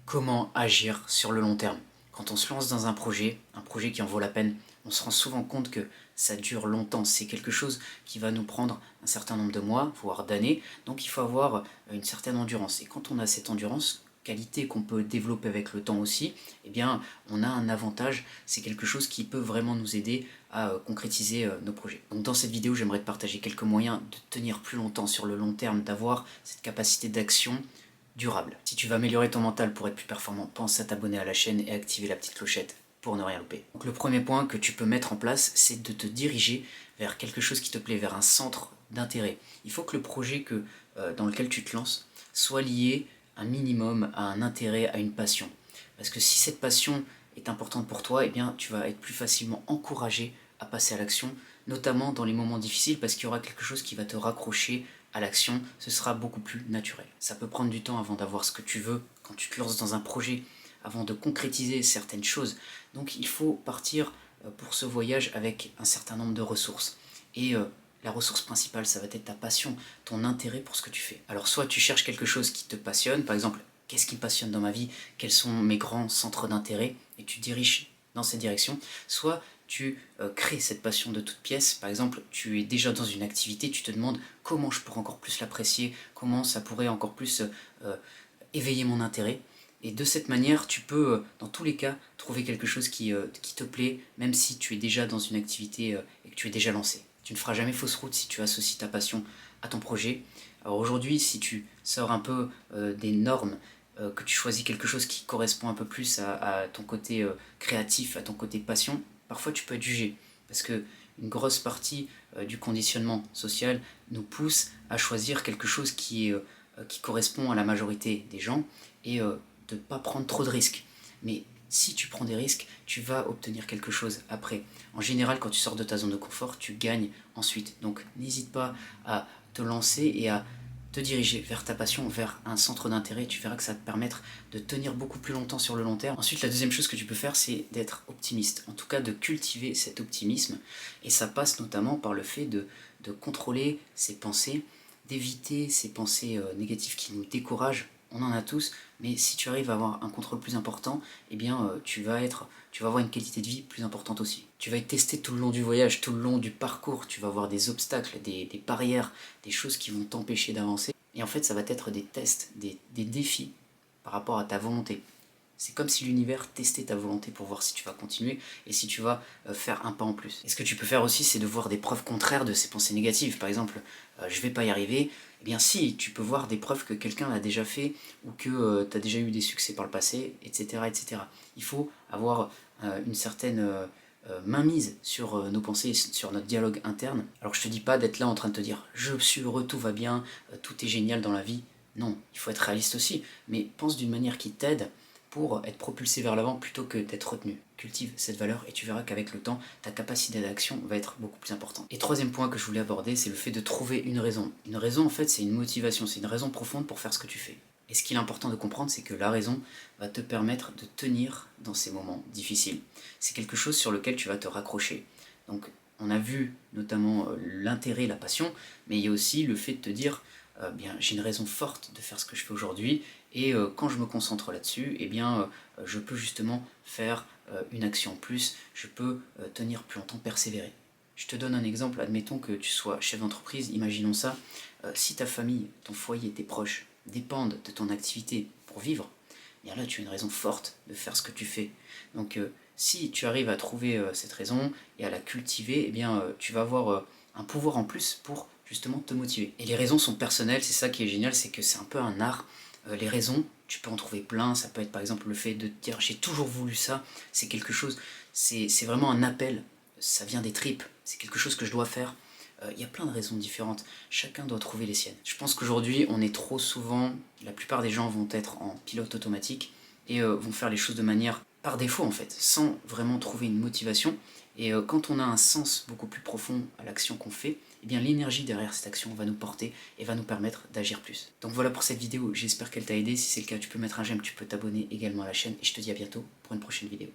Comment agir sur le long terme? Quand on se lance dans un projet qui en vaut la peine, on se rend souvent compte que ça dure longtemps. C'est quelque chose qui va nous prendre un certain nombre de mois, voire d'années. Donc il faut avoir une certaine endurance. Et quand on a cette endurance, qualité qu'on peut développer avec le temps aussi, eh bien on a un avantage. C'est quelque chose qui peut vraiment nous aider à concrétiser nos projets. Donc dans cette vidéo, j'aimerais te partager quelques moyens de tenir plus longtemps sur le long terme, d'avoir cette capacité d'action durable. Si tu veux améliorer ton mental pour être plus performant, pense à t'abonner à la chaîne et activer la petite clochette pour ne rien louper. Donc le premier point que tu peux mettre en place, c'est de te diriger vers quelque chose qui te plaît, vers un centre d'intérêt. Il faut que le projet dans lequel tu te lances soit lié un minimum à un intérêt, à une passion. Parce que si cette passion est importante pour toi, eh bien tu vas être plus facilement encouragé à passer à l'action, notamment dans les moments difficiles, parce qu'il y aura quelque chose qui va te raccrocher à l'action, ce sera beaucoup plus naturel. Ça peut prendre du temps avant d'avoir ce que tu veux quand tu te lances dans un projet, avant de concrétiser certaines choses. Donc il faut partir pour ce voyage avec un certain nombre de ressources. Et la ressource principale, ça va être ta passion, ton intérêt pour ce que tu fais. Alors soit tu cherches quelque chose qui te passionne, par exemple, qu'est-ce qui me passionne dans ma vie, quels sont mes grands centres d'intérêt, et tu diriges dans cette direction, soit tu crées cette passion de toute pièce. Par exemple, tu es déjà dans une activité, tu te demandes comment je pourrais encore plus l'apprécier, comment ça pourrait encore plus éveiller mon intérêt. Et de cette manière, tu peux, dans tous les cas, trouver quelque chose qui te plaît, même si tu es déjà dans une activité et que tu es déjà lancé. Tu ne feras jamais fausse route si tu associes ta passion à ton projet. Alors aujourd'hui, si tu sors un peu des normes, que tu choisis quelque chose qui correspond un peu plus à ton côté créatif, à ton côté passion, parfois tu peux être jugé. Parce que une grosse partie du conditionnement social nous pousse à choisir quelque chose qui correspond à la majorité des gens et de ne pas prendre trop de risques. Mais si tu prends des risques, tu vas obtenir quelque chose après. En général, quand tu sors de ta zone de confort, tu gagnes ensuite. Donc n'hésite pas à te lancer et à te diriger vers ta passion, vers un centre d'intérêt. Tu verras que ça va te permettre de tenir beaucoup plus longtemps sur le long terme. Ensuite, la deuxième chose que tu peux faire, c'est d'être optimiste. En tout cas, de cultiver cet optimisme. Et ça passe notamment par le fait de contrôler ses pensées, d'éviter ces pensées négatives qui nous découragent. On en a tous, mais si tu arrives à avoir un contrôle plus important, eh bien tu vas avoir une qualité de vie plus importante aussi. Tu vas être testé tout le long du voyage, tout le long du parcours, tu vas avoir des obstacles, des barrières, des choses qui vont t'empêcher d'avancer. Et en fait, ça va être des tests, des défis par rapport à ta volonté. C'est comme si l'univers testait ta volonté pour voir si tu vas continuer et si tu vas faire un pas en plus. Et ce que tu peux faire aussi, c'est de voir des preuves contraires de ces pensées négatives. Par exemple, je vais pas y arriver. Eh bien si, tu peux voir des preuves que quelqu'un l'a déjà fait ou que tu as déjà eu des succès par le passé, etc. etc. Il faut avoir une certaine mainmise sur nos pensées, sur notre dialogue interne. Alors je te dis pas d'être là en train de te dire « je suis heureux, tout va bien, tout est génial dans la vie ». Non, il faut être réaliste aussi, mais pense d'une manière qui t'aide pour être propulsé vers l'avant plutôt que d'être retenu. Cultive cette valeur et tu verras qu'avec le temps, ta capacité d'action va être beaucoup plus importante. Et troisième point que je voulais aborder, c'est le fait de trouver une raison. Une raison, en fait, c'est une motivation, c'est une raison profonde pour faire ce que tu fais. Et ce qu'il est important de comprendre, c'est que la raison va te permettre de tenir dans ces moments difficiles. C'est quelque chose sur lequel tu vas te raccrocher. Donc, on a vu notamment l'intérêt, la passion, mais il y a aussi le fait de te dire bien, j'ai une raison forte de faire ce que je fais aujourd'hui, et quand je me concentre là-dessus, eh bien, je peux justement faire une action en plus, je peux tenir plus longtemps, persévérer. Je te donne un exemple, admettons que tu sois chef d'entreprise, imaginons ça, si ta famille, ton foyer, tes proches dépendent de ton activité pour vivre, eh bien là tu as une raison forte de faire ce que tu fais. Donc si tu arrives à trouver cette raison et à la cultiver, eh bien tu vas avoir un pouvoir en plus pour justement te motiver. Et les raisons sont personnelles, c'est ça qui est génial, c'est que c'est un peu un art. Les raisons, tu peux en trouver plein, ça peut être par exemple le fait de te dire j'ai toujours voulu ça, c'est quelque chose, c'est vraiment un appel, ça vient des tripes, c'est quelque chose que je dois faire. Il y a plein de raisons différentes, chacun doit trouver les siennes. Je pense qu'aujourd'hui on est trop souvent, la plupart des gens vont être en pilote automatique et vont faire les choses de manière par défaut en fait, sans vraiment trouver une motivation. Et quand on a un sens beaucoup plus profond à l'action qu'on fait, eh bien l'énergie derrière cette action va nous porter et va nous permettre d'agir plus. Donc voilà pour cette vidéo, j'espère qu'elle t'a aidé. Si c'est le cas, tu peux mettre un j'aime, tu peux t'abonner également à la chaîne et je te dis à bientôt pour une prochaine vidéo.